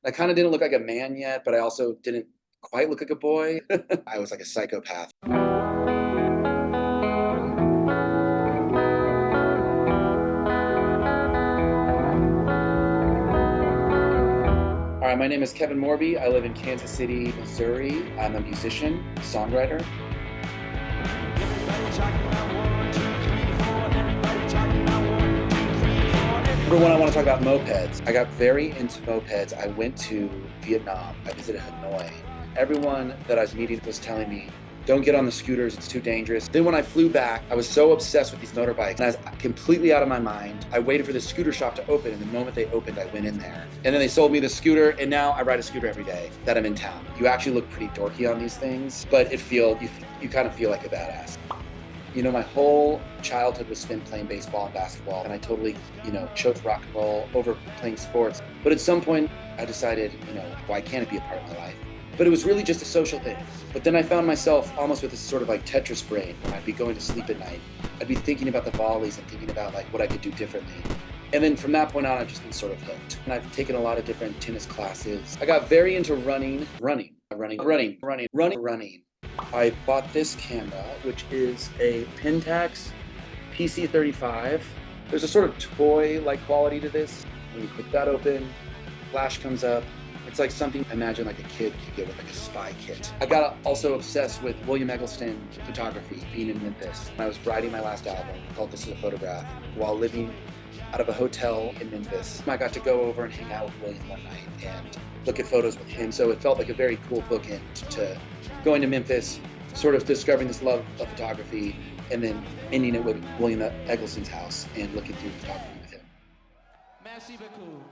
I kind of didn't look like a man yet, but I also didn't quite look like a boy. I was like a psychopath. All right, my name is Kevin Morby. I live in Kansas City, Missouri. I'm a musician, songwriter. Number one, I want to talk about mopeds. I got very into mopeds. I went to Vietnam. I visited Hanoi. Everyone that I was meeting was telling me, don't get on the scooters, it's too dangerous. Then when I flew back, I was so obsessed with these motorbikes, and I was completely out of my mind. I waited for the scooter shop to open, and the moment they opened, I went in there. And then they sold me the scooter, and now I ride a scooter every day that I'm in town. You actually look pretty dorky on these things, but you kind of feel like a badass. You know, my whole childhood was spent playing baseball and basketball, and I totally, chose rock and roll over playing sports. But at some point, I decided, why can't it be a part of my life? But it was really just a social thing. But then I found myself almost with this sort of like Tetris brain, where I'd be going to sleep at night. I'd be thinking about the volleys and thinking about like what I could do differently. And then from that point on, I've just been sort of hooked. And I've taken a lot of different tennis classes. I got very into running. I bought this camera, which is a Pentax PC35. There's a sort of toy-like quality to this. When you click that open, flash comes up. It's like something, imagine like a kid could get with like a spy kit. I got also obsessed with William Eggleston photography, being in Memphis. I was writing my last album called This Is a Photograph while living out of a hotel in Memphis. I got to go over and hang out with William one night and look at photos with him. So it felt like a very cool bookend to going to Memphis, sort of discovering this love of photography, and then ending it with William Eggleston's house and looking through photography with him. Merci beaucoup.